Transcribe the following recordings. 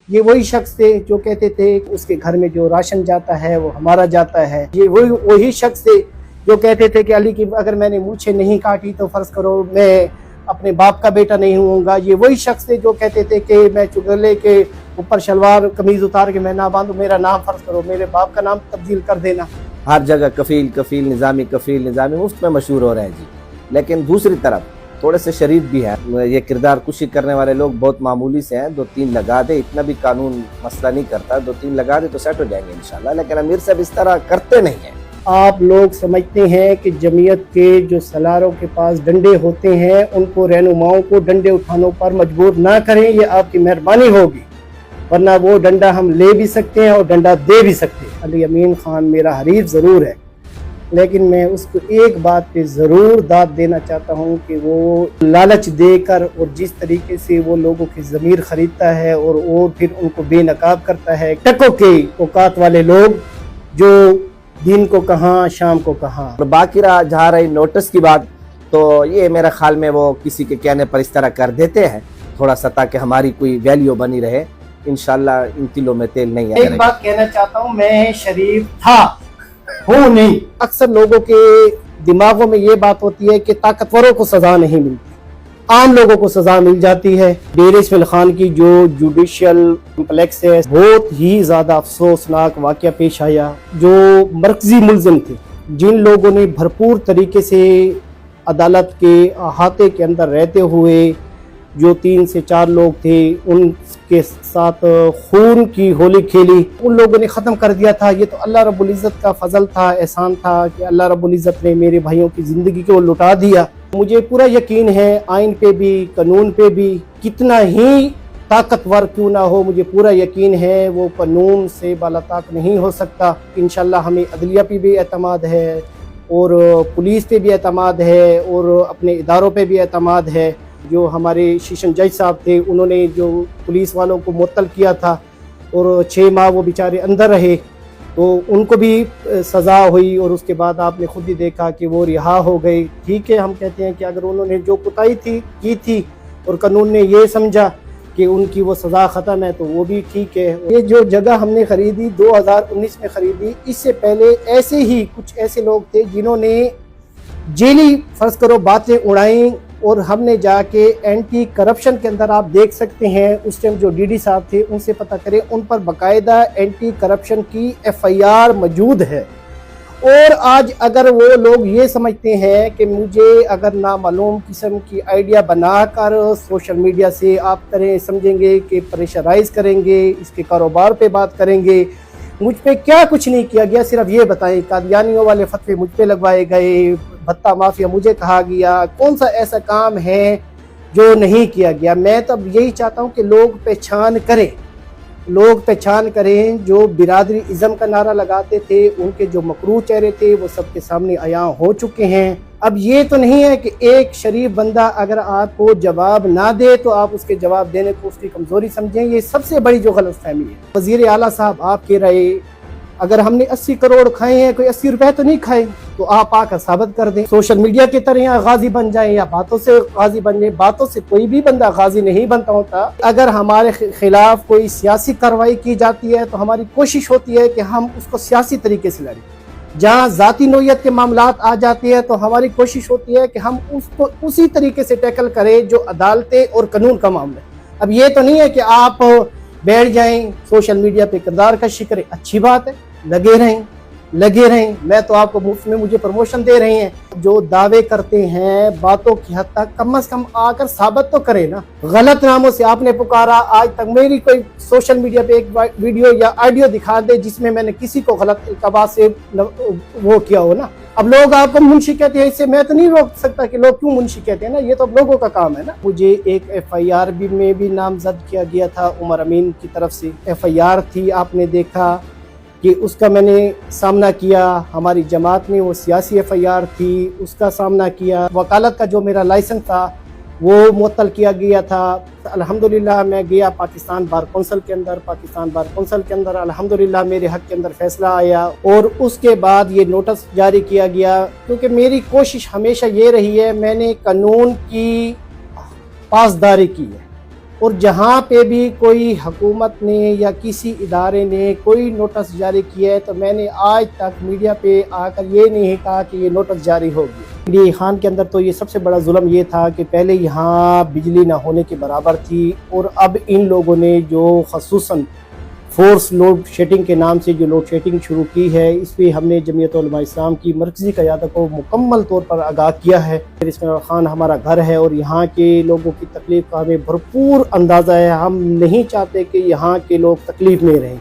یہ وہی شخص تھے جو کہتے تھے کہ اس کے گھر میں جو راشن جاتا ہے وہ ہمارا جاتا ہے. یہ وہی شخص تھے جو کہتے تھے کہ علی کی اگر میں نے مونچھیں نہیں کاٹی تو فرض کرو میں اپنے باپ کا بیٹا نہیں ہوں گا. یہ وہی شخص تھے جو کہتے تھے کہ میں چگلے کے اوپر شلوار قمیض اتار کے میں نہ باندھوں, میرا نام فرض کرو میرے باپ کا نام تبدیل کر دینا. ہر جگہ کفیل نظامی مفت میں مشہور ہو رہے ہیں جی. لیکن دوسری طرف تھوڑے سے شریف بھی ہیں. یہ کردار کشی کرنے والے لوگ بہت معمولی سے ہیں, 2-3 لگا دے, اتنا بھی قانون مسئلہ نہیں کرتا, 2-3 لگا دے تو سیٹ ہو جائیں گے انشاءاللہ. لیکن امیر صاحب اس طرح کرتے نہیں ہیں. آپ لوگ سمجھتے ہیں کہ جمعیت کے جو سلاروں کے پاس ڈنڈے ہوتے ہیں ان کو رہنماؤں کو ڈنڈے اٹھانوں پر مجبور نہ کریں, یہ آپ کی مہربانی ہوگی, ورنہ وہ ڈنڈا ہم لے بھی سکتے ہیں اور ڈنڈا دے بھی سکتے ہیں. علی امین خان میرا حریف ضرور ہے, لیکن میں اس کو ایک بات پہ ضرور داد دینا چاہتا ہوں کہ وہ لالچ دے کر اور جس طریقے سے وہ لوگوں کی ضمیر خریدتا ہے اور وہ پھر ان کو بے نقاب کرتا ہے, ٹکوں کے اوقات والے لوگ جو دن کو کہاں شام کو کہاں. اور باقی جہاں رہی نوٹس کی بات, تو یہ میرے خیال میں وہ کسی کے کہنے پر اس طرح کر دیتے ہیں تھوڑا سا تاکہ ہماری کوئی ویلیو بنی رہے. انشاءاللہ ان تلوں میں تیل نہیں ہے. ایک بات کہنا چاہتا ہوں, میں شریف تھا ہوں نہیں. اکثر لوگوں کے دماغوں میں یہ بات ہوتی ہے کہ طاقتوروں کو سزا نہیں ملتی, عام لوگوں کو سزا مل جاتی ہے. ڈیرے اسماعیل خان کی جو جوڈیشل کمپلیکس ہے, بہت ہی زیادہ افسوسناک واقعہ پیش آیا. جو مرکزی ملزم تھے, جن لوگوں نے بھرپور طریقے سے عدالت کے احاطے کے اندر رہتے ہوئے جو 3 سے 4 لوگ تھے ان کے ساتھ خون کی ہولی کھیلی, ان لوگوں نے ختم کر دیا تھا. یہ تو اللہ رب العزت کا فضل تھا, احسان تھا کہ اللہ رب العزت نے میرے بھائیوں کی زندگی کو لٹا دیا. مجھے پورا یقین ہے آئین پہ بھی قانون پہ بھی کتنا ہی طاقتور کیوں نہ ہو, مجھے پورا یقین ہے وہ قانون سے بالاتاق نہیں ہو سکتا. انشاءاللہ ہمیں عدلیہ پہ بھی اعتماد ہے اور پولیس پہ بھی اعتماد ہے اور اپنے اداروں پہ بھی اعتماد ہے. جو ہمارے سیشن جج صاحب تھے انہوں نے جو پولیس والوں کو معطل کیا تھا اور 6 ماہ وہ بیچارے اندر رہے, تو ان کو بھی سزا ہوئی اور اس کے بعد آپ نے خود ہی دیکھا کہ وہ رہا ہو گئے. ٹھیک ہے, ہم کہتے ہیں کہ اگر انہوں نے جو کوتاہی کی تھی اور قانون نے یہ سمجھا کہ ان کی وہ سزا ختم ہے تو وہ بھی ٹھیک ہے. یہ جو جگہ ہم نے خریدی 2019 میں خریدی, اس سے پہلے ایسے ہی کچھ ایسے لوگ تھے جنہوں نے جیلی فرض کرو باتیں اڑائیں اور ہم نے جا کے اینٹی کرپشن کے اندر آپ دیکھ سکتے ہیں اس ٹائم جو ڈی ڈی صاحب تھے ان سے پتہ کریں, ان پر باقاعدہ اینٹی کرپشن کی FIR موجود ہے. اور آج اگر وہ لوگ یہ سمجھتے ہیں کہ مجھے اگر نامعلوم قسم کی آئیڈیا بنا کر سوشل میڈیا سے آپ کریں, سمجھیں گے کہ پریشرائز کریں گے, اس کے کاروبار پہ بات کریں گے, مجھ پہ کیا کچھ نہیں کیا گیا, صرف یہ بتائیں قادیانیوں والے فتوے مجھ پہ لگوائے گئے, بھتہ مافیا مجھے کہا گیا, کون سا ایسا کام ہے جو نہیں کیا گیا. میں تو اب یہی چاہتا ہوں کہ لوگ پہچان کریں جو برادری ازم کا نعرہ لگاتے تھے, ان کے جو مکروہ چہرے تھے وہ سب کے سامنے عیاں ہو چکے ہیں. اب یہ تو نہیں ہے کہ ایک شریف بندہ اگر آپ کو جواب نہ دے تو آپ اس کے جواب دینے کو اس کی کمزوری سمجھیں, یہ سب سے بڑی جو غلط فہمی ہے. وزیر اعلیٰ صاحب آپ کہہ رہے اگر ہم نے 80 کروڑ کھائے ہیں, کوئی 80 روپے تو نہیں کھائے, تو آپ آ کر ثابت کر دیں. سوشل میڈیا کی طرح یہاں غازی بن جائیں یا باتوں سے غازی بن جائیں, باتوں سے کوئی بھی بندہ غازی نہیں بنتا ہوتا. اگر ہمارے خلاف کوئی سیاسی کارروائی کی جاتی ہے تو ہماری کوشش ہوتی ہے کہ ہم اس کو سیاسی طریقے سے لڑیں. جہاں ذاتی نوعیت کے معاملات آ جاتے ہیں تو ہماری کوشش ہوتی ہے کہ ہم اس کو اسی طریقے سے ٹیکل کریں جو عدالتیں اور قانون کا معاملہ ہے. اب یہ تو نہیں ہے کہ آپ بیٹھ جائیں سوشل میڈیا پہ کردار کشی کریں, اچھی بات ہے, لگے رہیں. میں تو آپ کو مفت میں مجھے پروموشن دے رہے ہیں. جو دعوے کرتے ہیں باتوں کی حد تک کم از کم آ کر ثابت تو کرے نا. غلط ناموں سے آپ نے پکارا, آج تک میری کوئی سوشل میڈیا پہ ایک ویڈیو یا آڈیو دکھا دے جس میں نے کسی کو غلط القابات سے وہ کیا ہو نا. اب لوگ آپ کو منشی کہتے ہیں, اس سے میں تو نہیں روک سکتا کہ لوگ کیوں منشی کہتے ہیں نا, یہ تو اب لوگوں کا کام ہے نا. مجھے ایک FIR میں بھی نامزد کیا گیا تھا عمر امین کی طرف سے. FIR تھی, آپ نے دیکھا کہ اس کا میں نے سامنا کیا. ہماری جماعت نے وہ سیاسی FIR تھی, اس کا سامنا کیا. وکالت کا جو میرا لائسنس تھا وہ معطل کیا گیا تھا. الحمدللہ میں گیا پاکستان بار کونسل کے اندر, الحمدللہ میرے حق کے اندر فیصلہ آیا اور اس کے بعد یہ نوٹس جاری کیا گیا. کیونکہ میری کوشش ہمیشہ یہ رہی ہے, میں نے قانون کی پاسداری کی ہے, اور جہاں پہ بھی کوئی حکومت نے یا کسی ادارے نے کوئی نوٹس جاری کیا ہے تو میں نے آج تک میڈیا پہ آ کر یہ نہیں کہا کہ یہ نوٹس جاری ہوگی۔ یہ خان کے اندر تو یہ سب سے بڑا ظلم یہ تھا کہ پہلے یہاں بجلی نہ ہونے کے برابر تھی، اور اب ان لوگوں نے جو خصوصاً فورس لوڈ شیڈنگ کے نام سے جو لوڈ شیڈنگ شروع کی ہے، اس پہ ہم نے جمعیت علماء اسلام کی مرکزی قیادت کو مکمل طور پر آگاہ کیا ہے۔ اسماعیل خان ہمارا گھر ہے اور یہاں کے لوگوں کی تکلیف کا ہمیں بھرپور اندازہ ہے، ہم نہیں چاہتے کہ یہاں کے لوگ تکلیف میں رہیں،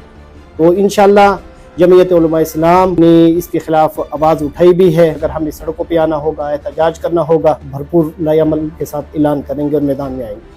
تو انشاءاللہ جمعیت علماء اسلام نے اس کے خلاف آواز اٹھائی بھی ہے۔ اگر ہمیں سڑکوں پہ آنا ہوگا، احتجاج کرنا ہوگا، بھرپور لائحہ عمل کے ساتھ اعلان کریں گے اور میدان میں آئیں گے۔